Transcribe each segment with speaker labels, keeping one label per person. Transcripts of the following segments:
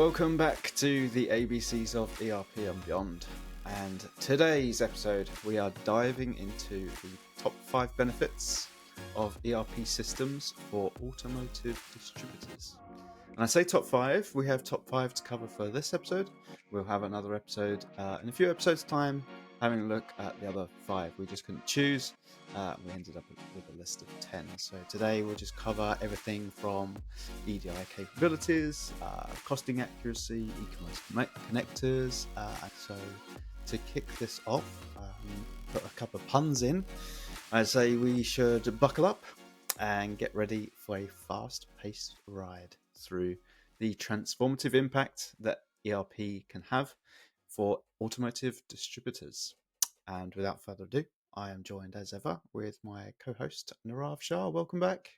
Speaker 1: Welcome back to the ABCs of ERP and Beyond. And today's episode, we are diving into the top 5 benefits of ERP systems for automotive distributors. And I say top 5, we have top 5 to cover for this episode. We'll have another episode in a few episodes' time, having a look at the other 5. We just couldn't choose. We ended up with a list of 10. So today we'll just cover everything from EDI capabilities, costing accuracy, e-commerce connectors. So to kick this off, put a couple of puns in. I say we should buckle up and get ready for a fast-paced ride through the transformative impact that ERP can have for automotive distributors. And without further ado, I am joined as ever with my co-host Nirav Shah. Welcome back.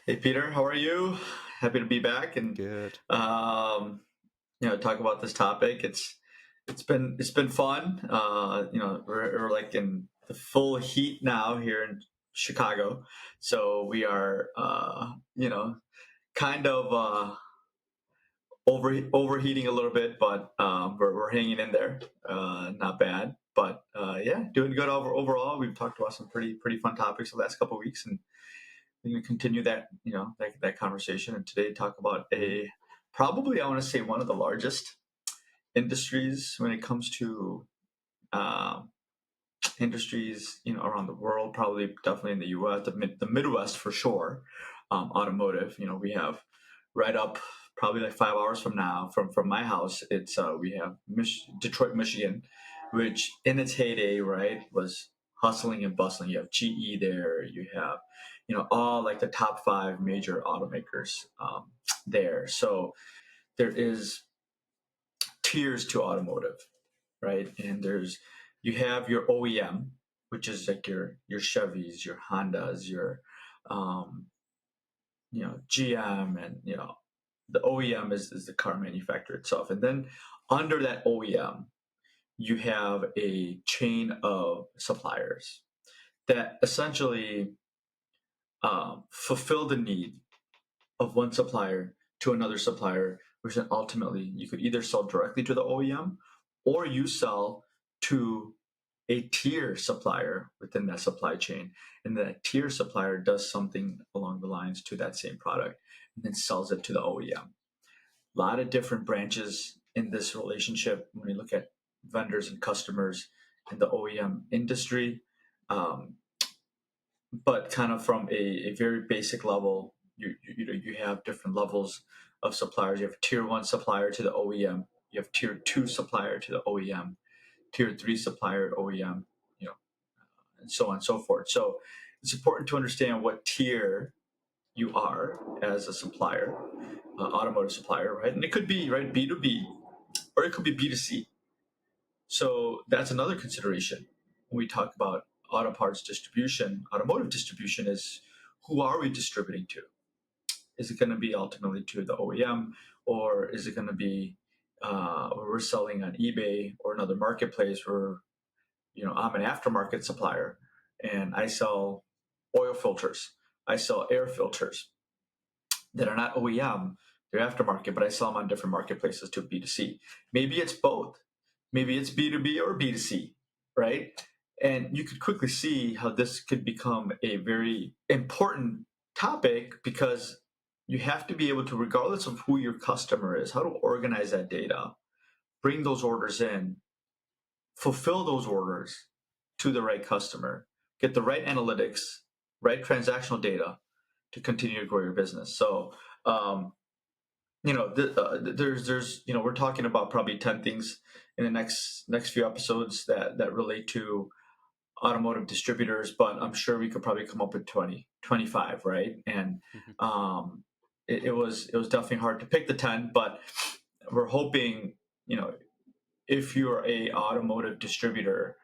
Speaker 2: Hey Peter, how are you? Happy to be back and
Speaker 1: good.
Speaker 2: Talk about this topic. It's been fun. We're like in the full heat now here in Chicago, so we are kind of overheating a little bit, but we're hanging in there. Not bad, but doing good overall. We've talked about some pretty fun topics the last couple of weeks, and we're going to continue that that conversation. And today talk about probably I want to say one of the largest industries when it comes to industries around the world. Probably definitely in the U.S., the Midwest for sure. Automotive. We have right up. Probably like 5 hours from now, from my house, it's we have Detroit, Michigan, which in its heyday, right, was hustling and bustling. You have GE there, you have, all like the top 5 major automakers there. So there is tiers to automotive, right? And you have your OEM, which is like your Chevys, your Hondas, your GM, and the OEM is the car manufacturer itself. And then under that OEM, you have a chain of suppliers that essentially fulfill the need of one supplier to another supplier, which then ultimately you could either sell directly to the OEM or you sell to a tier supplier within that supply chain. And that tier supplier does something along the lines to that same product and then sells it to the OEM. A lot of different branches in this relationship when you look at vendors and customers in the OEM industry. But kind of from a very basic level, you have different levels of suppliers. You have tier 1 supplier to the OEM. You have tier 2 supplier to the OEM, tier 3 supplier OEM, and so on and so forth. So it's important to understand what tier you are as a supplier, automotive supplier, right? And it could be right B2B or it could be B2C. So that's another consideration when we talk about auto parts distribution. Automotive distribution is, who are we distributing to? Is it going to be ultimately to the OEM, or is it going to be where we're selling on eBay or another marketplace where I'm an aftermarket supplier and I sell oil filters, I sell air filters that are not OEM, they're aftermarket, but I sell them on different marketplaces to B2C. Maybe it's both. Maybe it's B2B or B2C, right? And you could quickly see how this could become a very important topic, because you have to be able to, regardless of who your customer is, how to organize that data, bring those orders in, fulfill those orders to the right customer, get the right analytics, right transactional data to continue to grow your business. So, there's we're talking about probably 10 things in the next few episodes that relate to automotive distributors, but I'm sure we could probably come up with 20, 25, right? And it was definitely hard to pick the 10, but we're hoping, if you're a automotive distributor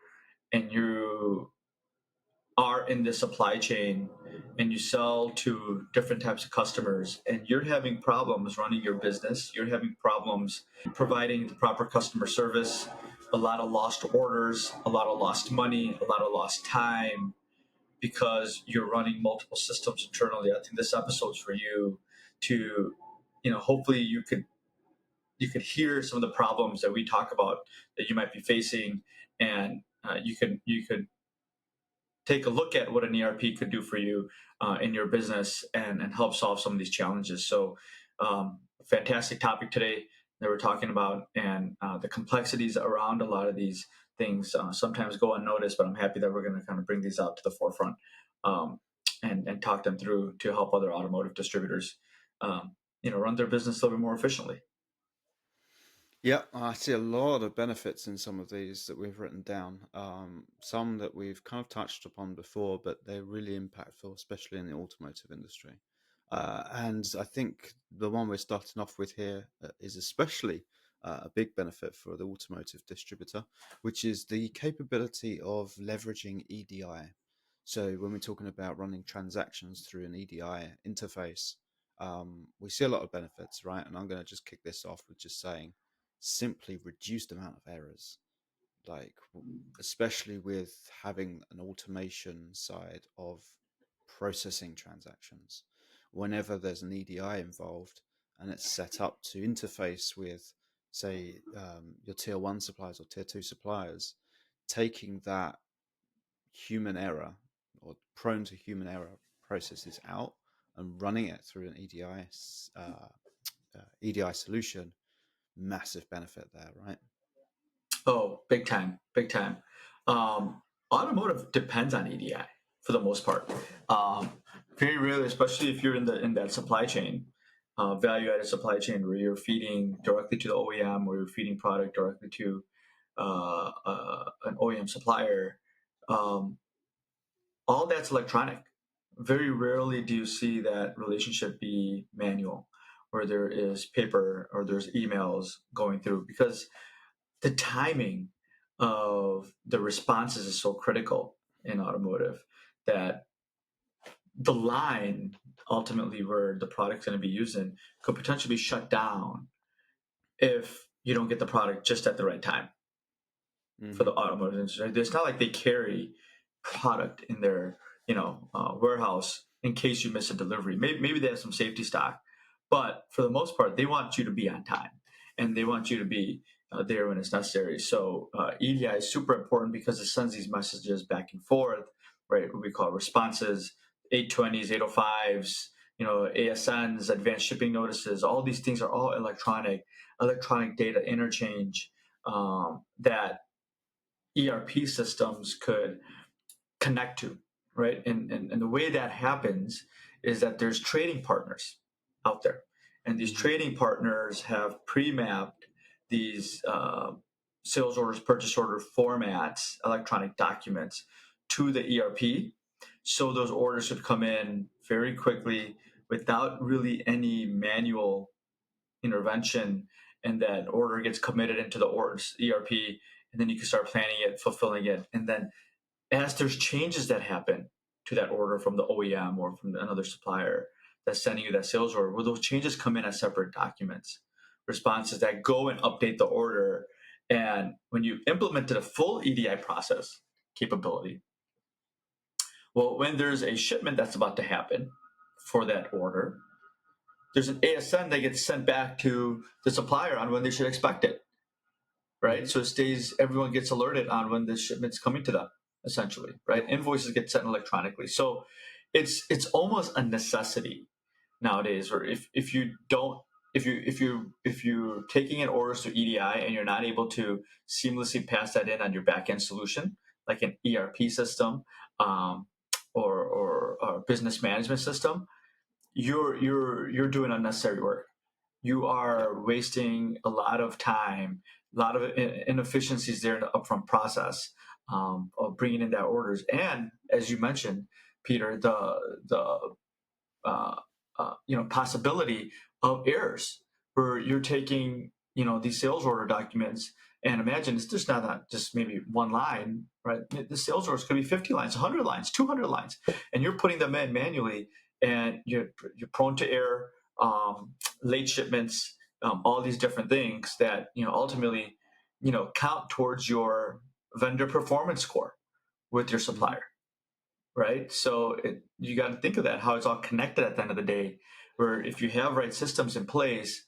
Speaker 2: and you are in the supply chain and you sell to different types of customers and you're having problems running your business, you're having problems providing the proper customer service, a lot of lost orders, a lot of lost money, a lot of lost time because you're running multiple systems internally. I think this episode's for you to, hopefully you could you could hear some of the problems that we talk about that you might be facing, and you could take a look at what an ERP could do for you in your business and help solve some of these challenges. So, fantastic topic today that we're talking about, and the complexities around a lot of these things sometimes go unnoticed, but I'm happy that we're going to kind of bring these out to the forefront and talk them through to help other automotive distributors, run their business a little bit more efficiently.
Speaker 1: Yeah, I see a lot of benefits in some of these that we've written down. Some that we've kind of touched upon before, but they're really impactful, especially in the automotive industry. And I think the one we're starting off with here is especially a big benefit for the automotive distributor, which is the capability of leveraging EDI. So when we're talking about running transactions through an EDI interface, we see a lot of benefits, right? And I'm going to just kick this off with just saying simply reduced amount of errors, like especially with having an automation side of processing transactions. Whenever there's an EDI involved and it's set up to interface with, say, your tier one suppliers or tier two suppliers, taking that human error or prone to human error processes out and running it through an EDI solution, massive benefit there, right?
Speaker 2: Oh, big time, big time. Automotive depends on EDI for the most part. Very rarely, especially if you're in that supply chain, value-added supply chain, where you're feeding directly to the OEM, or you're feeding product directly to an OEM supplier. All that's electronic. Very rarely do you see that relationship be manual, where there is paper or there's emails going through, because the timing of the responses is so critical in automotive that the line ultimately where the product's going to be used in could potentially be shut down if you don't get the product just at the right time for the automotive industry. It's not like they carry product in their warehouse in case you miss a delivery. Maybe they have some safety stock, but for the most part, they want you to be on time and they want you to be there when it's necessary. So EDI is super important because it sends these messages back and forth, right? What we call responses, 820s, 805s, ASNs, advanced shipping notices. All these things are all electronic data interchange that ERP systems could connect to, right? And the way that happens is that there's trading partners out there, and these trading partners have pre-mapped these sales orders, purchase order formats, electronic documents to the ERP, so those orders should come in very quickly without really any manual intervention, and that order gets committed into the orders ERP, and then you can start planning it, fulfilling it, and then as there's changes that happen to that order from the OEM or from another supplier that's sending you that sales order, well, those changes come in as separate documents, responses that go and update the order. And when you implemented a full EDI process capability, well, when there's a shipment that's about to happen for that order, there's an ASN that gets sent back to the supplier on when they should expect it, right? So it stays, everyone gets alerted on when the shipment's coming to them, essentially, right? Invoices get sent electronically. So it's almost a necessity nowadays, or if you're taking in orders to EDI and you're not able to seamlessly pass that in on your backend solution, like an ERP system or a business management system, you're doing unnecessary work. You are wasting a lot of time, a lot of inefficiencies there in the upfront process of bringing in that orders. And as you mentioned, Peter, the possibility of errors where you're taking these sales order documents, and imagine it's just not just maybe one line, right? The sales orders could be 50 lines, 100 lines, 200 lines, and you're putting them in manually, and you're prone to error, late shipments, all these different things that ultimately count towards your vendor performance score with your supplier, right? So you got to think of that, how it's all connected at the end of the day, where if you have right systems in place,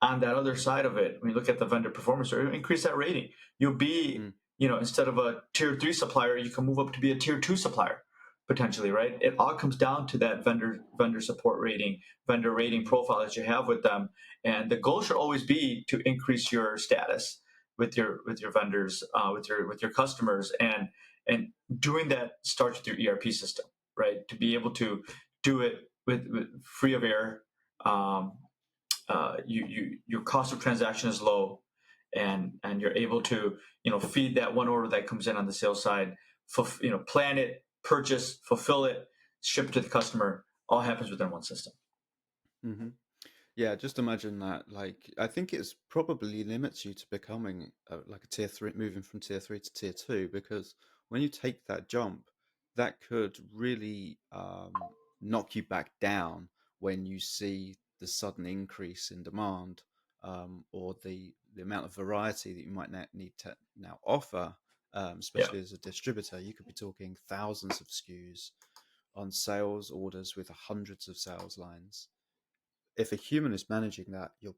Speaker 2: on that other side of it, when you look at the vendor performance, or increase that rating, you'll be,
Speaker 1: Mm.
Speaker 2: instead of a tier 3 supplier, you can move up to be a tier 2 supplier potentially, right? It all comes down to that vendor support rating, vendor rating profile that you have with them, and the goal should always be to increase your status with your vendors, with your customers, and doing that starts with your ERP system, right? To be able to do it with free of error. Um, your cost of transaction is low, and you're able to feed that one order that comes in on the sales side, plan it, purchase, fulfill it, ship it to the customer. All happens within one system.
Speaker 1: Hmm. Yeah, just imagine that. Like, I think it's probably limits you to becoming like a tier three, moving from tier three to tier two, because when you take that jump, that could really knock you back down when you see the sudden increase in demand, or the amount of variety that you might need to now offer,
Speaker 2: Yeah,
Speaker 1: especially as a distributor. You could be talking thousands of SKUs on sales orders with hundreds of sales lines. If a human is managing that, you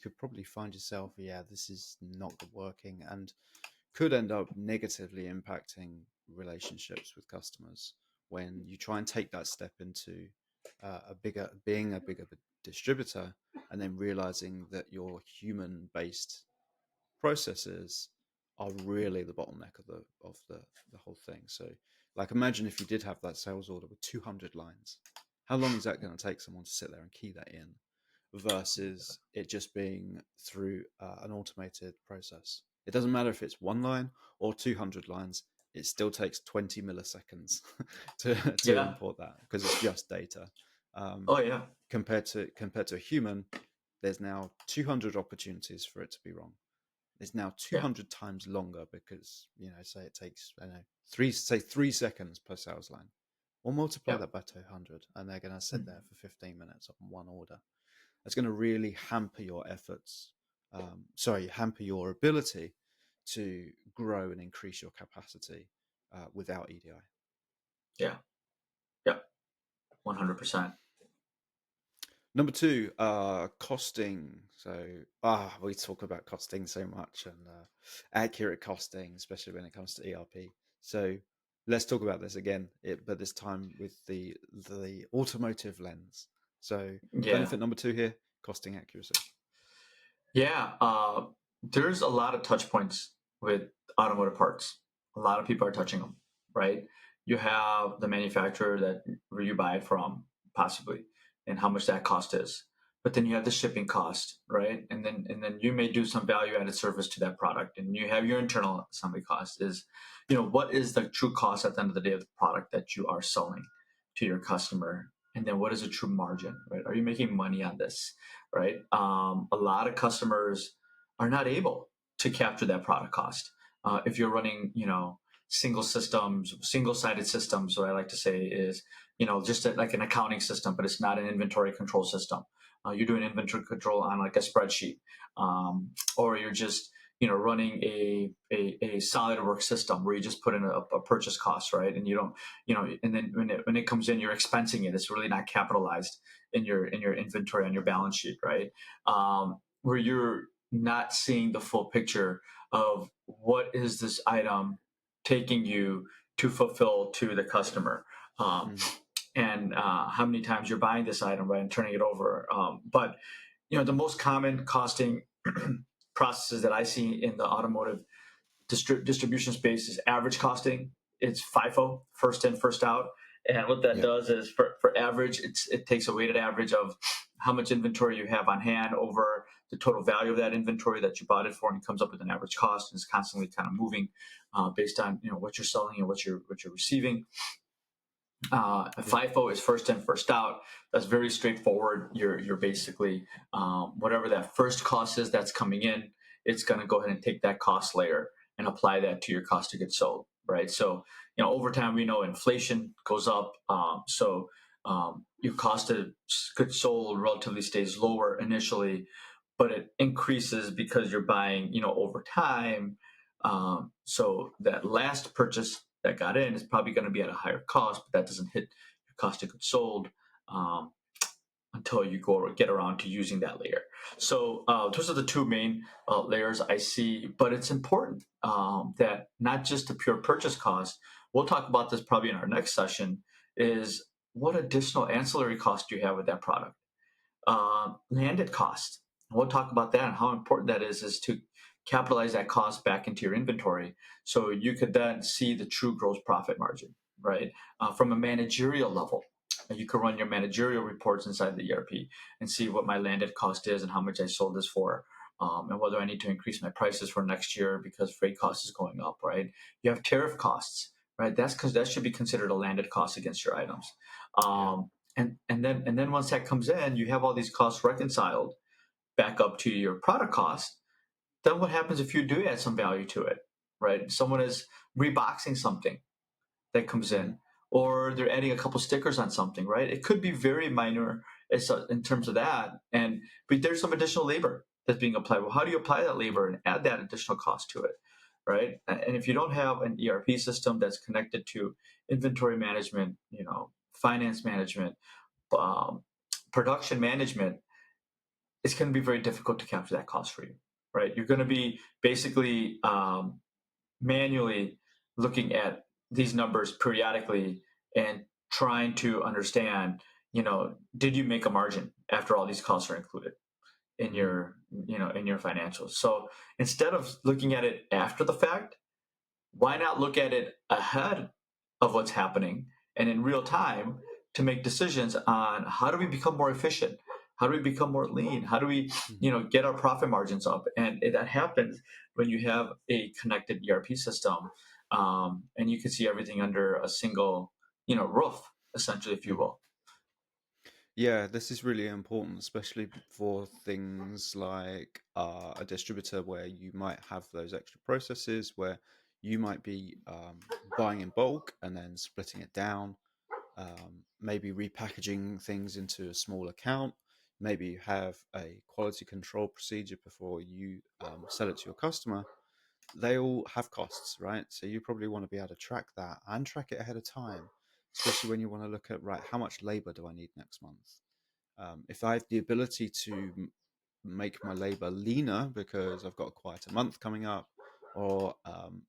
Speaker 1: could probably find yourself, yeah, this is not working, and could end up negatively impacting relationships with customers when you try and take that step into being a bigger distributor, and then realizing that your human based processes are really the bottleneck of the whole thing. So, like, imagine if you did have that sales order with 200 lines. How long is that going to take someone to sit there and key that in, versus it just being through an automated process? It doesn't matter if it's one line or 200 lines. It still takes 20 milliseconds to
Speaker 2: yeah,
Speaker 1: import that, because it's just data. Um,
Speaker 2: oh yeah,
Speaker 1: compared to a human, there's now 200 opportunities for it to be wrong. It's now
Speaker 2: yeah,
Speaker 1: 200 times longer, because, say it takes, I don't know, 3 seconds per sales line. Or multiply
Speaker 2: yeah.
Speaker 1: that by 200, and they're going to sit there
Speaker 2: Mhm.
Speaker 1: for 15 minutes on one order. That's going to really hamper your efforts. Hamper your ability to grow and increase your capacity without EDI.
Speaker 2: Yeah, yeah, 100%.
Speaker 1: Number two, costing. So, we talk about costing so much, and accurate costing, especially when it comes to ERP. So, let's talk about this again, but this time with the automotive lens. So,
Speaker 2: Yeah,
Speaker 1: benefit number two here: costing accuracy.
Speaker 2: yeah. There's a lot of touch points with automotive parts. A lot of people are touching them, right? You have the manufacturer that where you buy it from, possibly, and how much that cost is. But then you have the shipping cost, right? And then you may do some value added service to that product, and you have your internal assembly cost. Is what is the true cost at the end of the day of the product that you are selling to your customer, and then what is the true margin, right? Are you making money on this, right? A lot of customers are not able to capture that product cost. If you're running, single systems, single-sided systems, what I like to say is, just like an accounting system, but it's not an inventory control system. You're doing inventory control on like a spreadsheet, or you're just, running a SolidWorks system where you just put in a purchase cost, right? And you don't, and then when it comes in, you're expensing it. It's really not capitalized in your inventory on your balance sheet, right? Where you're not seeing the full picture of what is this item taking you to fulfill to the customer, um,
Speaker 1: Mm-hmm.
Speaker 2: and how many times you're buying this item, right, and turning it over. But the most common costing processes that I see in the automotive distribution space is average costing. It's FIFO, first in, first out. And what that
Speaker 1: Yeah.
Speaker 2: does is for average, it takes a weighted average of how much inventory you have on hand over the total value of that inventory that you bought it for, and it comes up with an average cost, and it's constantly kind of moving based on what you're selling and what you're receiving.
Speaker 1: Yeah.
Speaker 2: FIFO is first in, first out. That's very straightforward. You're basically whatever that first cost is that's coming in, it's going to go ahead and take that cost layer and apply that to your cost of goods sold, right? So over time we know inflation goes up, so your cost of goods sold relatively stays lower initially, but it increases because you're buying over time. So that last purchase that got in is probably going to be at a higher cost, but that doesn't hit your cost of goods sold um, until you get around to using that layer. So those are the two main layers I see. But it's important that not just the pure purchase cost. We'll talk about this probably in our next session. Is what additional ancillary cost do you have with that product? Landed cost. We'll talk about that and how important that is to capitalize that cost back into your inventory so you could then see the true gross profit margin, right? From a managerial level, you can run your managerial reports inside the ERP and see what my landed cost is and how much I sold this for. And whether I need to increase my prices for next year because freight cost is going up, right? You have tariff costs, right? That's because that should be considered a landed cost against your items.
Speaker 1: Yeah.
Speaker 2: And then once that comes in, you have all these costs reconciled back up to your product cost. Then what happens if you do add some value to it, right? Someone is reboxing something that comes
Speaker 1: Mm.
Speaker 2: in, or they're adding a couple stickers on something, right? It could be very minor in terms of that, but there's some additional labor that's being applied. Well, how do you apply that labor and add that additional cost to it, right? And if you don't have an ERP system that's connected to inventory management, finance management, um, production management, it's going to be very difficult to capture that cost for you, right? You're going to be basically manually looking at these numbers periodically and trying to understand, did you make a margin after all these costs are included in
Speaker 1: Mm.
Speaker 2: your financials? So instead of looking at it after the fact, why not look at it ahead of what's happening and in real time to make decisions on how do we become more efficient? How do we become more lean? How do we,
Speaker 1: Mhm.
Speaker 2: get our profit margins up? And that happens when you have a connected ERP system, and you can see everything under a single, roof, essentially, if you
Speaker 1: Mhm.
Speaker 2: will.
Speaker 1: Yeah, this is really important, especially for things like a distributor where you might have those extra processes where you might be buying in bulk and then splitting it down, maybe repackaging things into a small account. Maybe you have a quality control procedure before you sell it to your customer. They all have costs, right? So you probably want to be able to track that and track it ahead of time, especially when you want to look at, right, how much labor do I need next month? If I have the ability to make my labor leaner because I've got a quieter month coming up, or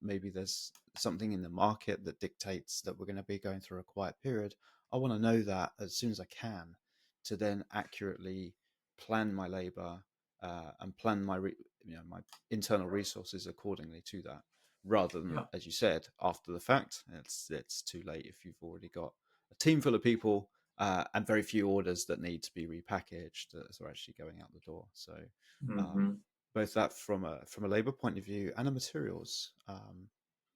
Speaker 1: maybe there's something in the market that dictates that we're going to be going through a quiet period, I want to know that as soon as I can to then accurately plan my labor and plan my internal resources accordingly to that, rather than,
Speaker 2: Yeah.
Speaker 1: as you said, after the fact. It's too late if you've already got a team full of people and very few orders that need to be repackaged that are actually going out the door. So um,
Speaker 2: Hmm.
Speaker 1: both that from a labor point of view and a materials.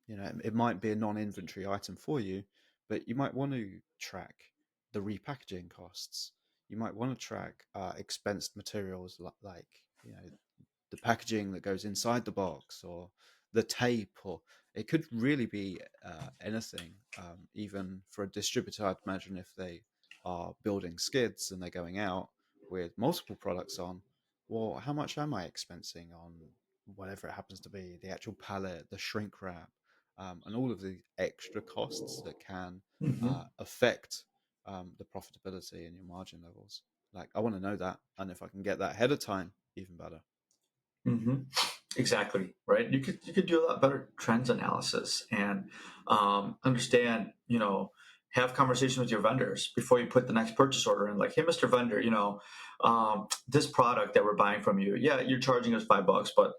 Speaker 1: It might be a non-inventory item for you, but you might want to track the repackaging costs. You might want to track expensed materials like you know the packaging that goes inside the box or the tape, or it could really be anything. Even for a distributor, I'd imagine if they are building skids and they're going out with multiple products on, well, how much am I expensing on whatever it happens to be, the actual pallet, the shrink wrap, and all of the extra costs that can
Speaker 2: Hmm.
Speaker 1: affect the profitability and your margin levels. Like, I want to know that, and if I can get that ahead of time, even better.
Speaker 2: Hmm. Exactly, right. You could do a lot better trends analysis and understand. Have conversation with your vendors before you put the next purchase order in. Like, hey, Mr. Vendor, this product that we're buying from you, yeah, you're charging us $5, but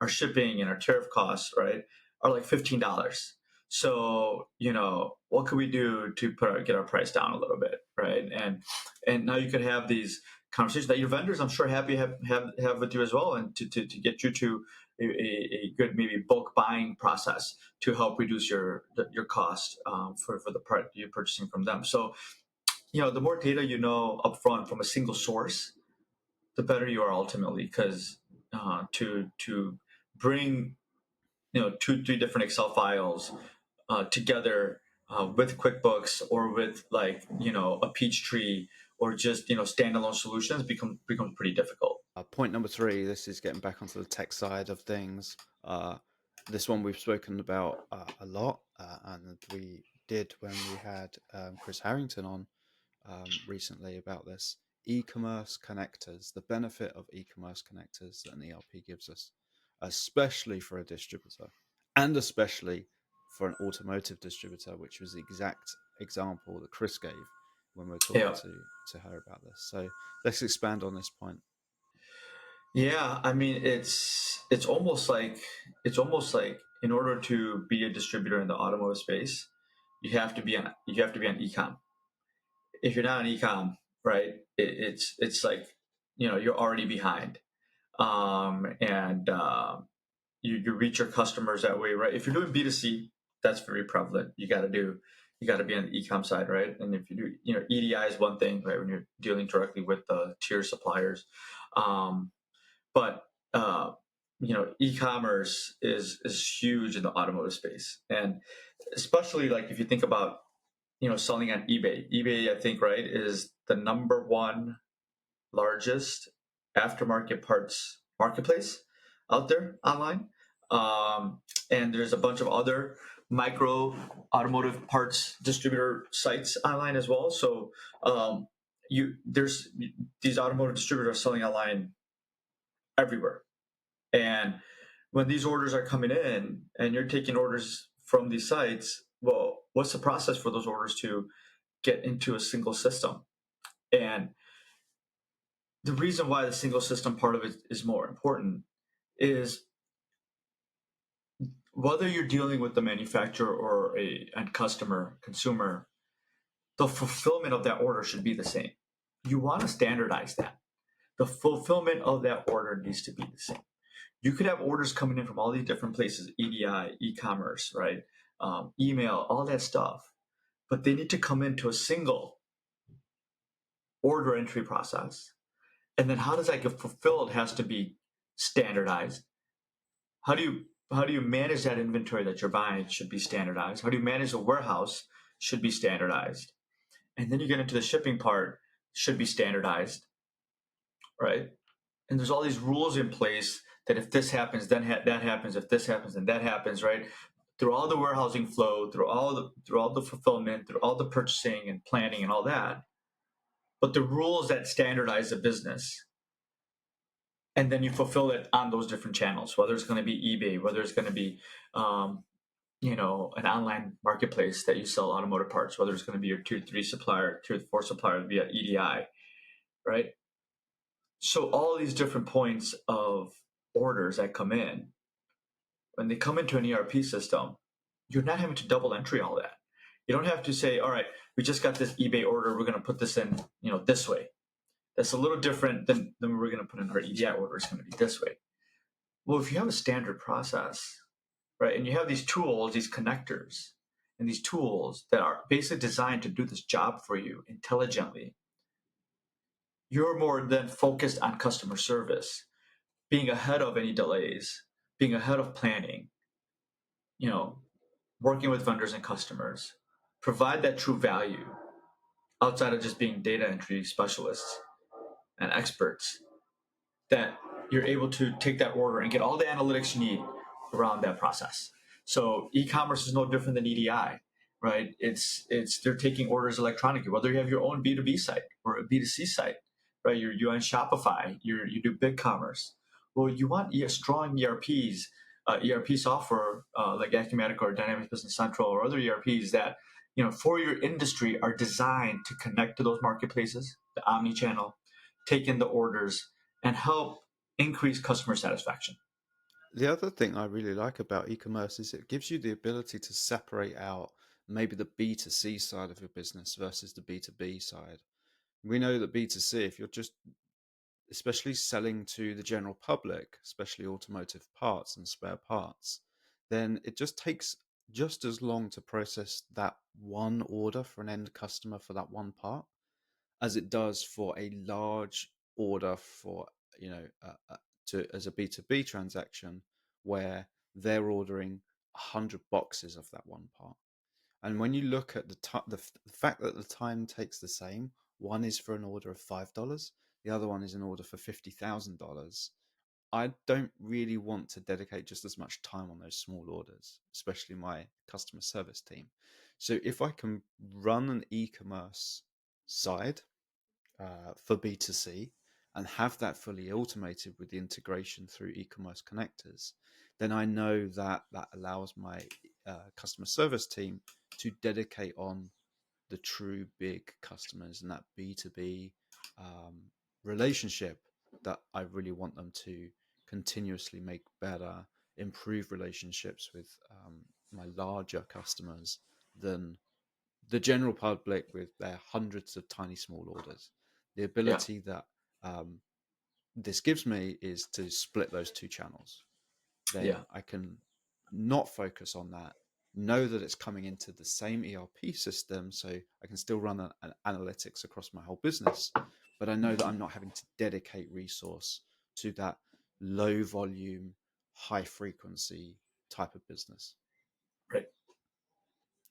Speaker 2: our shipping and our tariff costs, right, are like $15. So what could we do to get our price down a little bit, right? And now you could have these conversations that your vendors, I'm sure, happy have with you as well, and to get you to a good maybe bulk buying process to help reduce your cost for the part you're purchasing from them. So the more data you know upfront from a single source, the better you are ultimately, because to bring two, three different Excel files together with QuickBooks or with like a Peachtree or just standalone solutions becomes pretty difficult.
Speaker 1: Point number three, this is getting back onto the tech side of things. This one we've spoken about a lot, and we did when we had Chris Harrington on recently about this. e-commerce connectors, the benefit of e-commerce connectors that an ERP gives us, especially for a distributor and especially for an automotive distributor, which was the exact example that Chris gave when we were talking
Speaker 2: Yeah.
Speaker 1: to her about this. So let's expand on this point.
Speaker 2: Yeah, I mean it's almost like in order to be a distributor in the automotive space, you have to be on ecom. If you're not on ecom, right, it's like you're already behind, and you reach your customers that way, right? If you're doing B2C, that's very prevalent. You got to be on the ecom side, right? And if you do, EDI is one thing, right, when you're dealing directly with the tier suppliers. Um, but e-commerce is huge in the automotive space, and especially like if you think about selling on eBay. eBay, I think, right, is the number one largest aftermarket parts marketplace out there online. And there's a bunch of other micro automotive parts distributor sites online as well. So there's these automotive distributors selling online everywhere. And when these orders are coming in and you're taking orders from these sites, well, what's the process for those orders to get into a single system? And the reason why the single system part of it is more important is whether you're dealing with the manufacturer or a end customer, consumer, the fulfillment of that order should be the same. You want to standardize that. The fulfillment of that order needs to be the same. You could have orders coming in from all these different places, EDI, e-commerce, right? Email, all that stuff, but they need to come into a single order entry process. And then how does that get fulfilled has to be standardized. How do you manage that inventory that you're buying should be standardized. How do you manage the warehouse should be standardized. And then you get into the shipping part, should be standardized, right? And there's all these rules in place that if this happens, then that happens. If this happens, then that happens, right? Through all the warehousing flow, through all the fulfillment, through all the purchasing and planning and all that. But the rules that standardize the business, and then you fulfill it on those different channels, whether it's going to be eBay, whether it's going to be um, an online marketplace that you sell automotive parts, whether it's going to be your tier 3 supplier, tier 4 supplier via EDI, right? So all these different points of orders that come in, when they come into an ERP system, you're not having to double entry all that. You don't have to say, all right, we just got this eBay order, we're going to put this in, this way. That's a little different than we're going to put in our EDI order. It's going to be this way. Well, if you have a standard process, right, and you have these tools, these connectors, and these tools that are basically designed to do this job for you intelligently, you're more than focused on customer service, being ahead of any delays, being ahead of planning, you know, working with vendors and customers, provide that true value outside of just being data entry specialists and experts, that you're able to take that order and get all the analytics you need around that process. So e-commerce is no different than EDI, right? It's they're taking orders electronically, whether you have your own B2B site or a B2C site, right? You're on Shopify, you do BigCommerce. Well, you want strong ERPs, ERP software like Acumatica or Dynamics Business Central or other ERPs that for your industry are designed to connect to those marketplaces, the omni-channel, take in the orders, and help increase customer satisfaction.
Speaker 1: The other thing I really like about e-commerce is it gives you the ability to separate out maybe the B2C side of your business versus the B2B side. We know that B2C, if you're just especially selling to the general public, especially automotive parts and spare parts, then it just takes just as long to process that one order for an end customer for that one part as it does for a large order for to as a B2B transaction where they're ordering 100 boxes of that one part. And when you look at the fact that the time takes the same, one is for an order of $5, the other one is an order for $50,000. I don't really want to dedicate just as much time on those small orders, especially my customer service team. So if I can run an e-commerce side for B2C and have that fully automated with the integration through e-commerce connectors, then I know that that allows my customer service team to dedicate on the true big customers and that B2B relationship that I really want them to continuously make better, improve relationships with my larger customers than the general public with their hundreds of tiny small orders. The
Speaker 2: Yeah.
Speaker 1: ability that this gives me is to split those two channels.
Speaker 2: Yeah.
Speaker 1: Then I can not focus on that, know that it's coming into the same ERP system, so I can still run an analytics across my whole business, but I know that I'm not having to dedicate resource to that low volume, high frequency type of business.
Speaker 2: Right.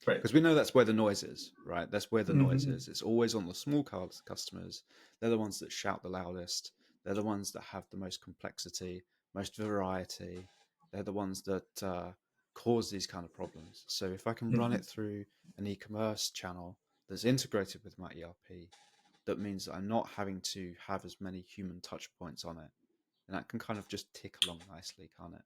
Speaker 2: Right.
Speaker 1: Because we know that's where the noise is, right? That's where the noise
Speaker 2: Mm-hmm.
Speaker 1: is. It's always on the small customers. They're the ones that shout the loudest. They're the ones that have the most complexity, most variety. They're the ones that cause these kind of problems. So if I can run
Speaker 2: Mm-hmm.
Speaker 1: it through an e-commerce channel that's integrated with my ERP, that means that I'm not having to have as many human touch points on it. And that can kind of just tick along nicely, can't it?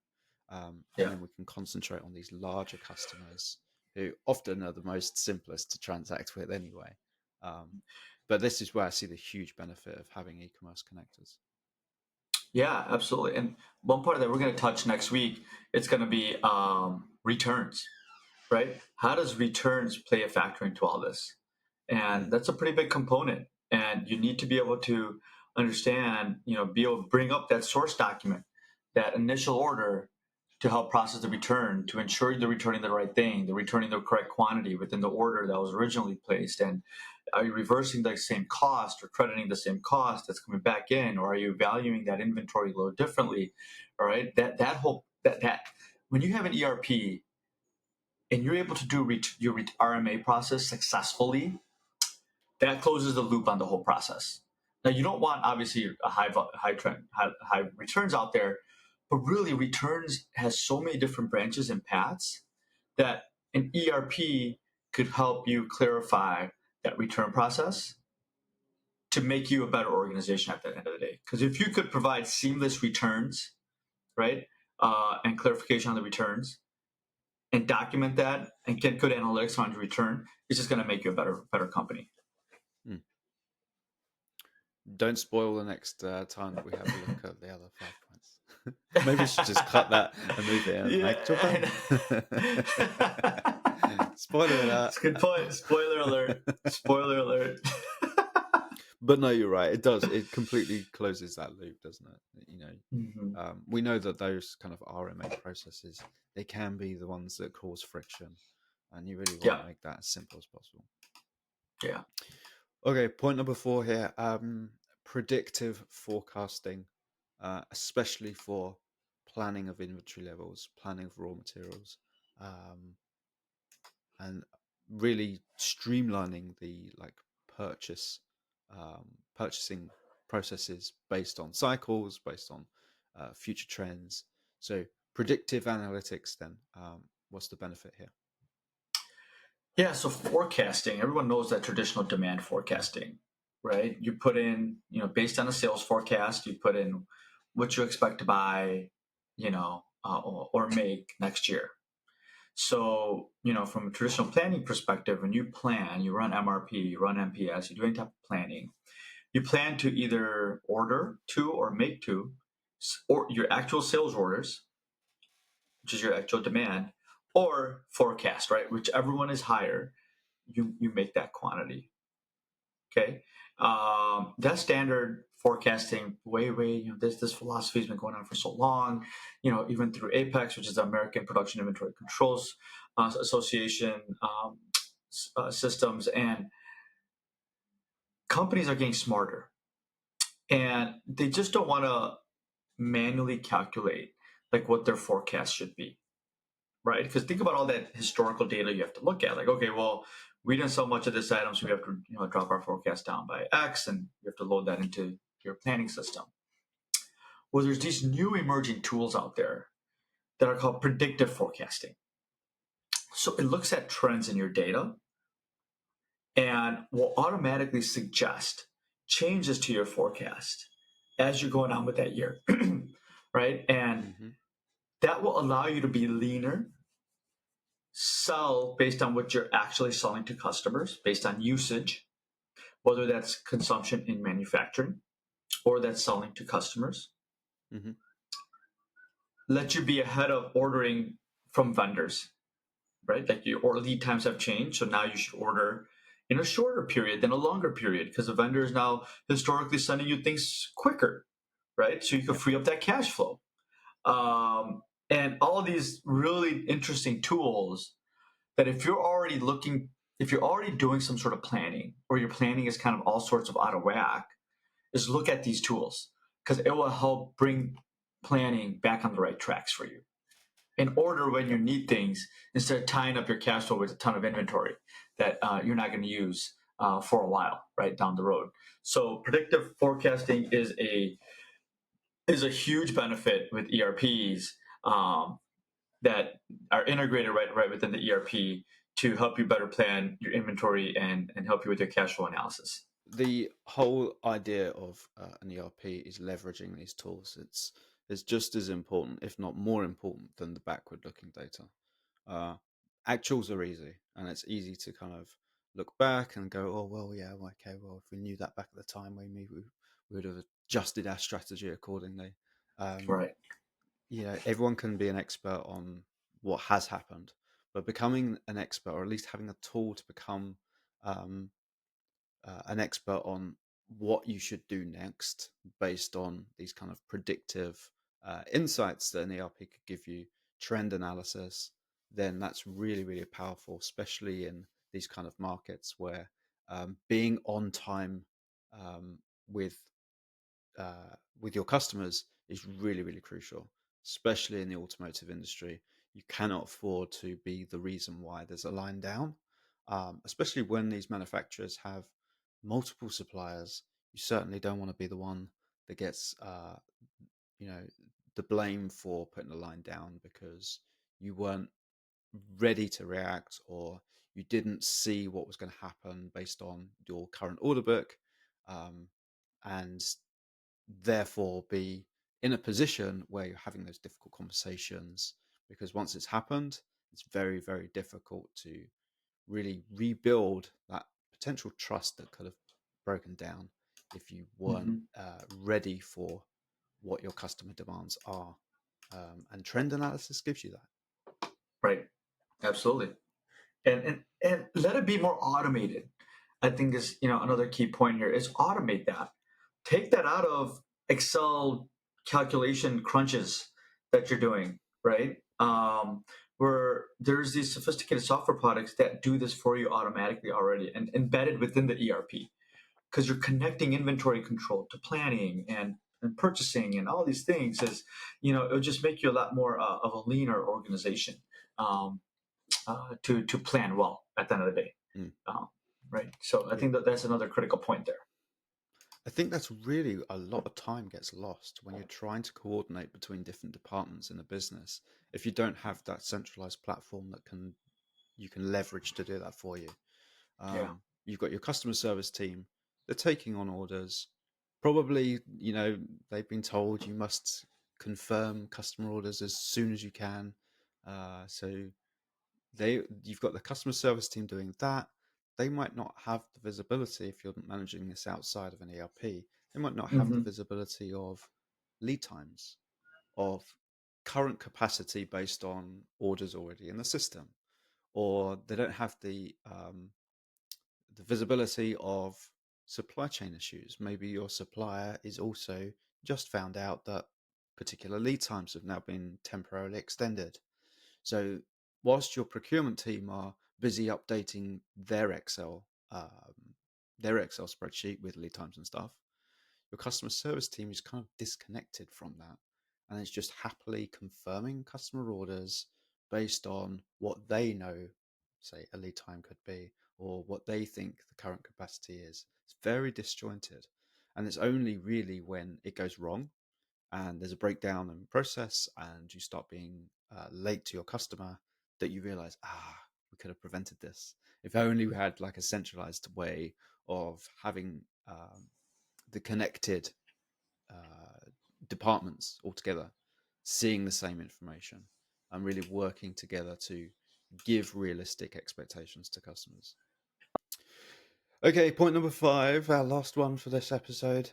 Speaker 1: And
Speaker 2: Yeah.
Speaker 1: then we can concentrate on these larger customers who often are the most simplest to transact with anyway. But this is where I see the huge benefit of having e-commerce connectors.
Speaker 2: Yeah, absolutely. And one part that we're going to touch next week, it's going to be returns, right? How does returns play a factor into all this?
Speaker 1: Mm.
Speaker 2: And that's a pretty big component. And you need to be able to understand, be able to bring up that source document, that initial order to help process the return, to ensure they're returning the right thing, they're returning the correct quantity within the order that was originally placed. And are you reversing the same cost or crediting the same cost that's coming back in, or are you valuing that inventory load differently? All right, that when you have an ERP and you're able to do your RMA process successfully, that closes the loop on the whole process. Now, you don't want obviously a high returns out there, but really returns has so many different branches and paths that an ERP could help you clarify that return process to make you a better organization at the end of the day. Because if you could provide seamless returns, right, and clarification on the returns, and document that and get good analytics on your return, it's just going to make you a better company.
Speaker 1: Mm. Don't spoil the next time that we have a look at the other 5 points. Maybe we should just cut that and move it in.
Speaker 2: Yeah,
Speaker 1: Spoiler alert.
Speaker 2: That's a good point. Spoiler alert. Spoiler alert.
Speaker 1: But no, you're right. It does. It completely closes that loop, doesn't it?
Speaker 2: Mm-hmm.
Speaker 1: We know that those kind of RMA processes, they can be the ones that cause friction, and you really want to make that as simple as possible.
Speaker 2: Yeah.
Speaker 1: Okay, point number 4 here. Predictive forecasting, especially for planning of inventory levels, planning of raw materials, and really streamlining the purchasing processes based on cycles, based on future trends. So predictive analytics then, what's the benefit here?
Speaker 2: Yeah, so forecasting, everyone knows that traditional demand forecasting, right? You put in, based on a sales forecast, you put in what you expect to buy, or make next year. So, from a traditional planning perspective, when you plan, you run MRP, you run MPS, you do any type of planning, you plan to either order to or make to, or your actual sales orders, which is your actual demand, or forecast, right? Whichever one is higher, you make that quantity. Okay, that standard forecasting this philosophy has been going on for so long. Even through Apex, which is the American Production Inventory Controls Association systems, and companies are getting smarter, and they just don't want to manually calculate like what their forecast should be, right? Because think about all that historical data you have to look at. Like, okay, well, we didn't sell much of this item, so we have to drop our forecast down by X, and you have to load that into your planning system. Well, there's these new emerging tools out there that are called predictive forecasting. So it looks at trends in your data and will automatically suggest changes to your forecast as you're going on with that year, right? And
Speaker 1: Mm-hmm.
Speaker 2: that will allow you to be leaner, sell based on what you're actually selling to customers, based on usage, whether that's consumption in manufacturing or that's selling to customers.
Speaker 1: Mm-hmm.
Speaker 2: Let you be ahead of ordering from vendors, right? Like your order lead times have changed, so now you should order in a shorter period than a longer period because the vendor is now historically sending you things quicker, right? So you can
Speaker 1: Yep.
Speaker 2: free up that cash flow. And all of these really interesting tools that if you're already doing some sort of planning or your planning is kind of all sorts of out of whack, is look at these tools because it will help bring planning back on the right tracks for you. In order when you
Speaker 1: Yep.
Speaker 2: need things instead of tying up your cash flow with a ton of inventory that you're not going to use for a while right down the road. So predictive forecasting is a huge benefit with ERPs that are integrated right within the ERP to help you better plan your inventory and help you with your cash flow analysis.
Speaker 1: The whole idea of an ERP is leveraging these tools. It's just as important, if not more important, than the backward-looking data. Uh, Actuals are easy, and it's easy to kind of look back and go, "Oh well, yeah, well, okay, well, if we knew that back at the time, we would have adjusted our strategy accordingly." Um,
Speaker 2: Right.
Speaker 1: Everyone can be an expert on what has happened, but becoming an expert, or at least having a tool to become um, an expert on what you should do next based on these kind of predictive insights that an ERP could give you, trend analysis, then that's really, really powerful, especially in these kind of markets where being on time um, with with your customers is really, really crucial, especially in the automotive industry. You cannot afford to be the reason why there's a line down, especially when these manufacturers have multiple suppliers. You certainly don't want to be the one that gets, you know, the blame for putting a line down because you weren't ready to react or you didn't see what was going to happen based on your current order book. Um, and therefore be in a position where you're having those difficult conversations because once it's happened, it's very, very difficult to really rebuild that potential trust that could have broken down if you weren't
Speaker 2: Hmm.
Speaker 1: ready for what your customer demands are. And trend analysis gives you that.
Speaker 2: Right. Absolutely. And let it be more automated. I think is another key point here is automate that. Take that out of Excel calculation crunches that you're doing, right? Where there's these sophisticated software products that do this for you automatically already and embedded within the ERP because you're connecting inventory control to planning and purchasing and all these things is it'll just make you a lot more of a leaner organization. Um, to plan well at the end of the day.
Speaker 1: Mm.
Speaker 2: Um, right. So I
Speaker 1: Yeah.
Speaker 2: think that's another critical point there.
Speaker 1: I think that's really a lot of time gets lost when you're trying to coordinate between different departments in a business. If you don't have that centralized platform that can you can leverage to do that for you.
Speaker 2: Yeah.
Speaker 1: You've got your customer service team. They're taking on orders. Probably, they've been told you must confirm customer orders as soon as you can. So you've got the customer service team doing that. They might not have the visibility if you're managing this outside of an ERP. They might not have the
Speaker 2: Hmm.
Speaker 1: visibility of lead times, of current capacity based on orders already in the system, or they don't have the visibility of supply chain issues. Maybe your supplier is also just found out that particular lead times have now been temporarily extended. So, whilst your procurement team are busy updating their Excel spreadsheet with lead times and stuff, your customer service team is kind of disconnected from that, and it's just happily confirming customer orders based on what they know, say a lead time could be, or what they think the current capacity is. It's very disjointed, and it's only really when it goes wrong and there's a breakdown in process and you start being late to your customer that you realize, we could have prevented this if only we had like a centralized way of having the connected departments all together, seeing the same information and really working together to give realistic expectations to customers. Okay, point number 5, our last one for this episode.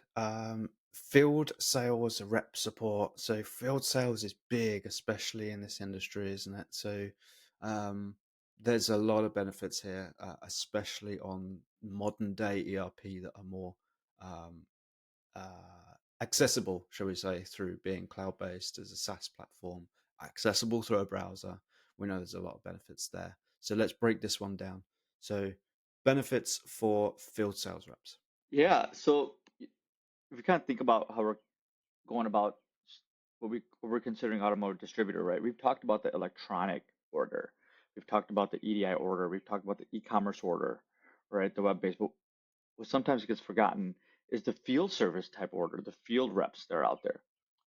Speaker 1: Field sales rep support. So field sales is big, especially in this industry, isn't it? So there's a lot of benefits here, especially on modern day ERP that are more um, accessible, shall we say, through being cloud based as a SaaS platform, accessible through a browser. We know there's a lot of benefits there. So let's break this one down. So, benefits for field sales reps.
Speaker 3: Yeah. So if you kind of think about how we're going about what we're considering automotive distributor, right? We've talked about the electronic order. We've talked about the EDI order. We've talked about the e-commerce order, right? The web-based. But what sometimes gets forgotten is the field service type order, the field reps that are out there,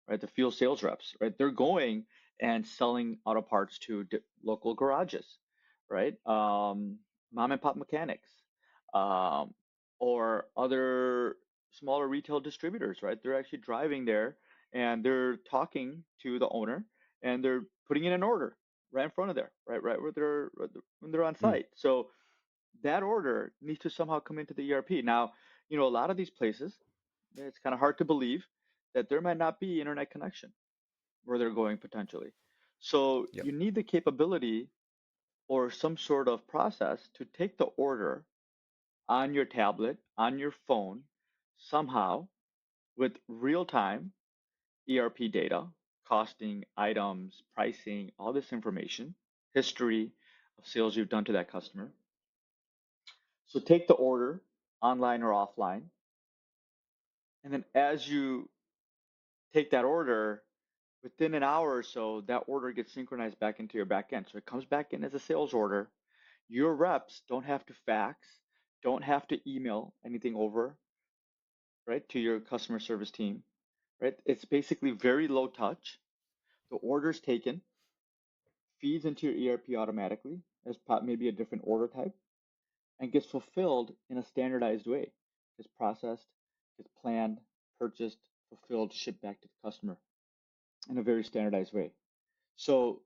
Speaker 3: right? The field sales reps, right? They're going and selling auto parts to local garages, right? Mom and pop mechanics, um, or other smaller retail distributors, right? They're actually driving there and they're talking to the owner and they're putting in an order right in front of there, right where they're when they're on
Speaker 1: Mm,
Speaker 3: site. So that order needs to somehow come into the ERP. Now, a lot of these places, it's kind of hard to believe that there might not be internet connection where they're going potentially. So
Speaker 1: yep.
Speaker 3: you need the capability or some sort of process to take the order on your tablet, on your phone, somehow with real time ERP data, costing, items, pricing, all this information, history of sales you've done to that customer. So take the order online or offline. And then as you take that order, within an hour or so, that order gets synchronized back into your back end. So it comes back in as a sales order. Your reps don't have to fax, don't have to email anything over, right, to your customer service team, right? It's basically very low touch. The order's taken, feeds into your ERP automatically as maybe a different order type, and gets fulfilled in a standardized way. Gets processed, gets planned, purchased, fulfilled, shipped back to the customer in a very standardized way. So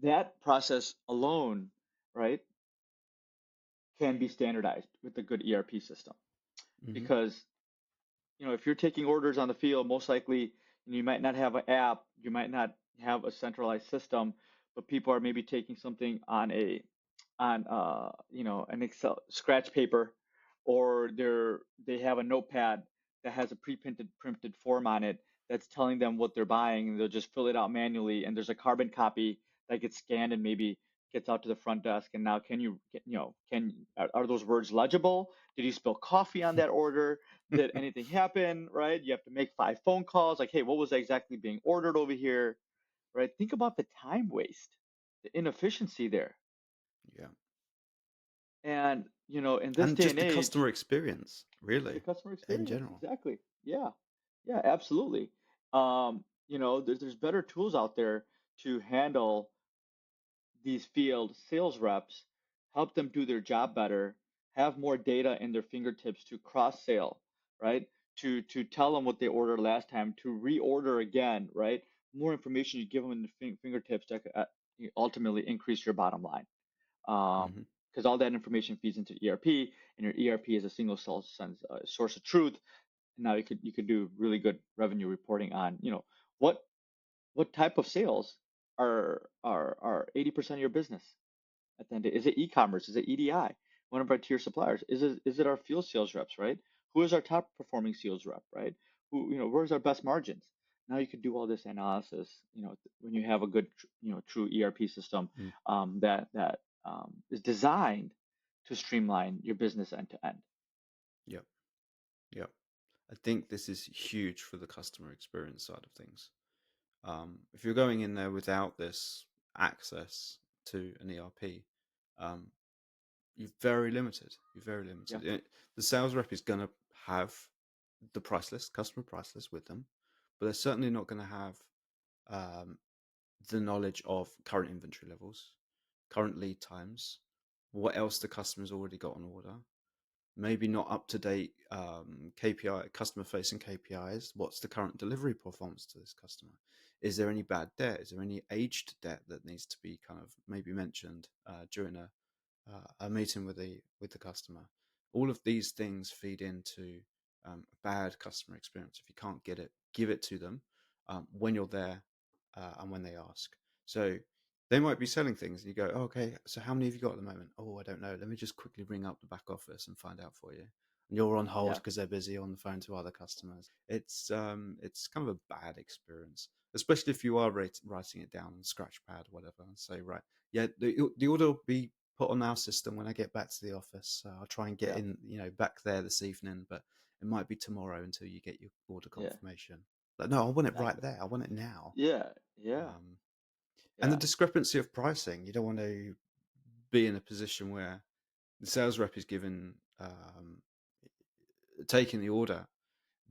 Speaker 3: that process alone, right, can be standardized with a good ERP system.
Speaker 1: Mm-hmm.
Speaker 3: Because, if you're taking orders on the field, most likely you might not have an app, you might not have a centralized system, but people are maybe taking something on an Excel scratch paper, or they have a notepad that has a printed form on it that's telling them what they're buying, and they'll just fill it out manually. And there's a carbon copy that gets scanned and maybe gets out to the front desk. And now, are those words legible? Did you spill coffee on that order? Did anything happen? Right? You have to make 5 phone calls. Like, hey, what was exactly being ordered over here? Right? Think about the time waste, the inefficiency there.
Speaker 1: Yeah.
Speaker 3: And, in this
Speaker 1: And
Speaker 3: day
Speaker 1: just
Speaker 3: and
Speaker 1: the
Speaker 3: age,
Speaker 1: customer experience,
Speaker 3: the
Speaker 1: really,
Speaker 3: customer
Speaker 1: in
Speaker 3: experience,
Speaker 1: general.
Speaker 3: exactly. Yeah. Yeah, absolutely. There's better tools out there to handle these field sales reps, help them do their job better, have more data in their fingertips to cross sale, right? To tell them what they ordered last time, to reorder again, right? More information you give them in the fingertips that could ultimately increase your bottom line.
Speaker 1: Mm-hmm.
Speaker 3: Because all that information feeds into ERP, and your ERP is a single source of truth. And now you could do really good revenue reporting on, what what type of sales are 80% of your business at the end of the day. Is it e-commerce? Is it EDI? One of our tier suppliers? Is it our field sales reps, right? Who is our top performing sales rep, right? Where's our best margins? Now you can do all this analysis, when you have a good, true ERP system
Speaker 1: Mm.
Speaker 3: that is designed to streamline your business end to end.
Speaker 1: Yep. Yep. I think this is huge for the customer experience side of things. If you're going in there without this access to an ERP, um, you're very limited. You're very
Speaker 3: Yeah.
Speaker 1: limited. The sales rep is going to have the price list, customer price list with them, but they're certainly not going to have um, the knowledge of current inventory levels, current lead times, what else the customer's already got on order, maybe not up to date KPI, customer facing KPIs. What's the current delivery performance to this customer? Is there any bad debt? Is there any aged debt that needs to be kind of maybe mentioned during a meeting with the customer? All of these things feed into a bad customer experience if you can't get it. Give it to them when you're there and when they ask. So they might be selling things, and you go, oh, "Okay, so how many have you got at the moment?" "Oh, I don't know. Let me just quickly ring up the back office and find out for you." And you're on hold
Speaker 3: Yeah.
Speaker 1: because they're busy on the phone to other customers. It's kind of a bad experience, especially if you are writing it down on Scratchpad or whatever, and say, "Right, yeah, the order will be put on our system when I get back to the office. I'll try and get
Speaker 3: Yeah.
Speaker 1: in, back there this evening, but it might be tomorrow until you get your order
Speaker 3: Yeah.
Speaker 1: confirmation." Like, no, I want it right
Speaker 3: Exactly.
Speaker 1: there. I want it now.
Speaker 3: Yeah. Yeah.
Speaker 1: Um, and the
Speaker 3: Yeah.
Speaker 1: discrepancy of pricing, you don't want to be in a position where the sales rep is given taking the order,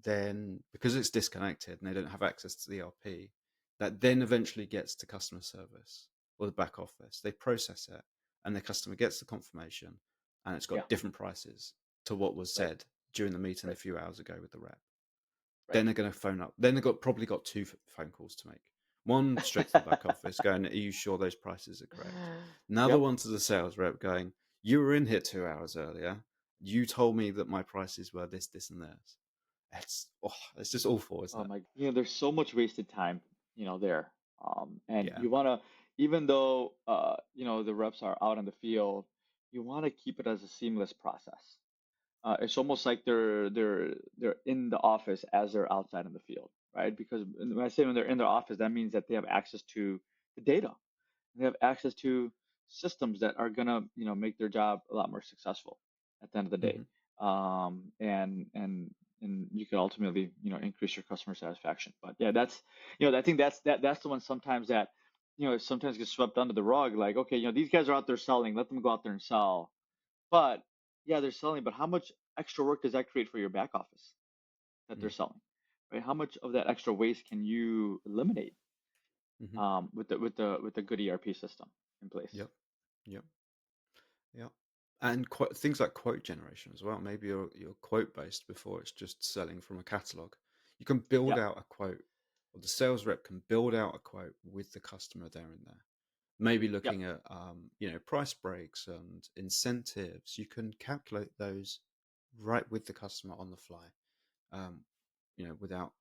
Speaker 1: then because it's disconnected and they don't have access to the ERP, that then eventually gets to customer service or the back office. They process it, and the customer gets the confirmation, and it's
Speaker 3: Yeah.
Speaker 1: got different prices to what was
Speaker 3: Right.
Speaker 1: said during the meeting a
Speaker 3: Right.
Speaker 1: few hours ago with the rep.
Speaker 3: Right.
Speaker 1: Then they're going to phone up. Then they've probably got two phone calls to make. One straight to the back office going, "Are you sure those prices are correct?" Another
Speaker 3: Yep.
Speaker 1: one to the sales rep going, "You were in here 2 hours earlier. You told me that my prices were this, this, and this." It's just awful, isn't
Speaker 3: Oh
Speaker 1: it?
Speaker 3: my, there's so much wasted time, there. And
Speaker 1: Yeah.
Speaker 3: you want to, even though, the reps are out in the field, you want to keep it as a seamless process. It's almost like they're in the office as they're outside in the field, right? Because when I say when they're in their office, that means that they have access to the data. They have access to systems that are gonna, make their job a lot more successful at the end of the day.
Speaker 1: Hmm.
Speaker 3: And you can ultimately, increase your customer satisfaction. But yeah, I think that's the one sometimes that, sometimes gets swept under the rug. Like, okay, these guys are out there selling, let them go out there and sell. But yeah, they're selling, but how much extra work does that create for your back office that they're selling, right? How much of that extra waste can you eliminate
Speaker 1: Hmm.
Speaker 3: with the good ERP system in place?
Speaker 1: Yep. Yep. Yep. And things like quote generation as well. Maybe you're quote based before it's just selling from a catalog. You can build
Speaker 3: Yep.
Speaker 1: out a quote, or the sales rep can build out a quote with the customer there and there. Maybe
Speaker 3: Yep.
Speaker 1: looking at price breaks and incentives. You can calculate those right with the customer on the fly, um, without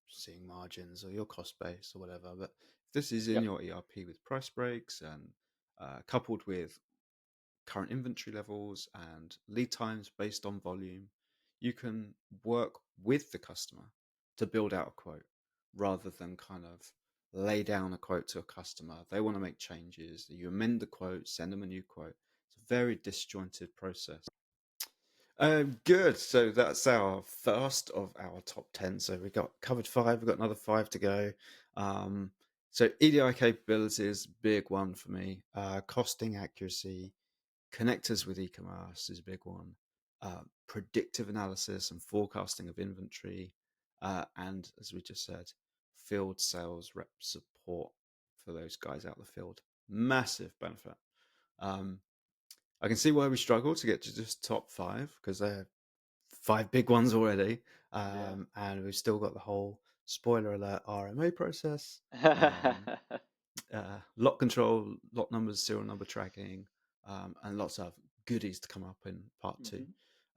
Speaker 1: seeing margins or your cost base or whatever. But if this is in
Speaker 3: Yep.
Speaker 1: your ERP with price breaks and coupled with current inventory levels and lead times based on volume, you can work with the customer to build out a quote rather than kind of lay down a quote to a customer. They want to make changes. You amend the quote, send them a new quote. It's a very disjointed process. Good. So that's our first of our top 10. So we got covered five. We've got another five to go. Um, so EDI capabilities, big one for me. Costing accuracy, connectors with e-commerce is a big one. Predictive analysis and forecasting of inventory. And as we just said, field sales rep support for those guys out in the field. Massive benefit. Um, I can see why we struggle to get to just top five because they're five big ones already,
Speaker 3: Yeah.
Speaker 1: and we've still got the whole spoiler alert RMA process, lot control, lot numbers, serial number tracking, and lots of goodies to come up in part two.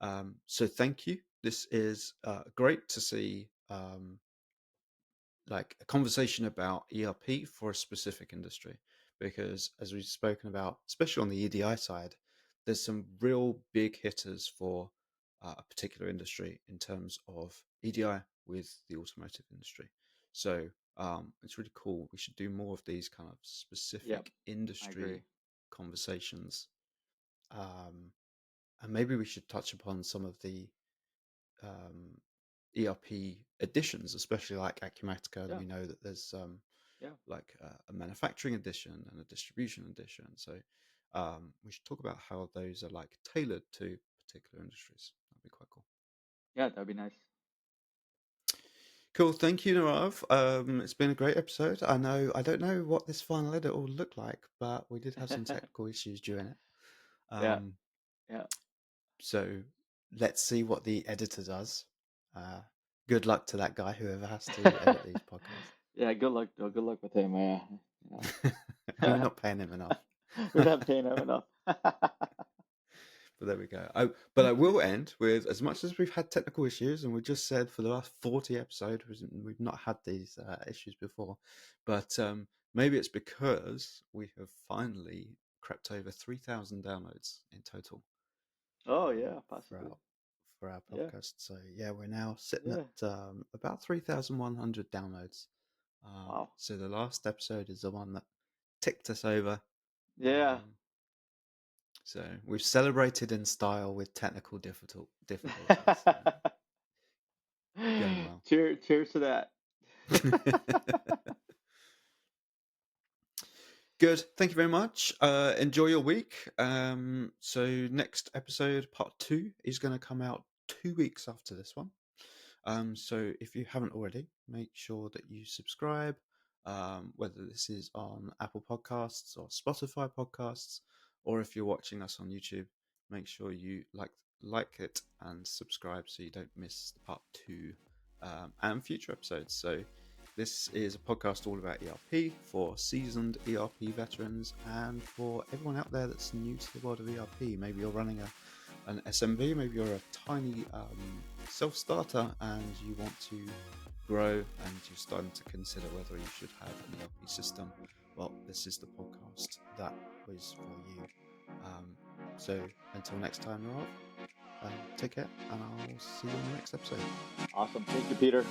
Speaker 3: Hmm.
Speaker 1: So thank you. This is great to see. Like a conversation about ERP for a specific industry, because as we've spoken about, especially on the EDI side, there's some real big hitters for a particular industry in terms of EDI with the automotive industry. So it's really cool. We should do more of these kind of
Speaker 3: Yep.
Speaker 1: specific
Speaker 3: I agree.
Speaker 1: industry conversations. Um, and maybe we should touch upon some of the um, ERP editions, especially like Acumatica.
Speaker 3: Yeah.
Speaker 1: We know that there's
Speaker 3: Yeah.
Speaker 1: like a manufacturing edition and a distribution edition. So we should talk about how those are like tailored to particular industries. That'd be quite cool.
Speaker 3: Yeah. That'd be nice.
Speaker 1: Cool. Thank you, Nirav. It's been a great episode. I don't know what this final edit will look like, but we did have some technical issues during it.
Speaker 3: Yeah.
Speaker 1: Um,
Speaker 3: Yeah.
Speaker 1: so let's see what the editor does. Good luck to that guy, whoever has to edit these podcasts.
Speaker 3: Yeah, good luck. Good luck with him.
Speaker 1: We're not paying him enough.
Speaker 3: We're not paying him enough.
Speaker 1: But there we go. But I will end with, as much as we've had technical issues, and we just said for the last 40 episodes, we've not had these issues before. But maybe it's because we have finally crept over 3,000 downloads in total.
Speaker 3: Oh yeah, possibly.
Speaker 1: For our
Speaker 3: Yeah.
Speaker 1: podcast. So yeah, we're now sitting
Speaker 3: Yeah.
Speaker 1: at about 3,100 downloads.
Speaker 3: Wow.
Speaker 1: So the last episode is the one that ticked us over.
Speaker 3: Yeah.
Speaker 1: So we've celebrated in style with technical difficulties. Going well.
Speaker 3: Cheers to that.
Speaker 1: Good. Thank you very much. Enjoy your week. So next episode, part 2, is going to come out 2 weeks after this one. So if you haven't already, make sure that you subscribe, whether this is on Apple Podcasts or Spotify Podcasts, or if you're watching us on YouTube, make sure you like it and subscribe so you don't miss part 2 and future episodes. So this is a podcast all about ERP for seasoned ERP veterans and for everyone out there that's new to the world of ERP. Maybe you're running an SMB, maybe you're a tiny self-starter and you want to grow and you're starting to consider whether you should have an ERP system. Well, this is the podcast that was for you. So until next time, Nirav, take care and I'll see you in the next episode.
Speaker 3: Awesome. Thank you, Peter.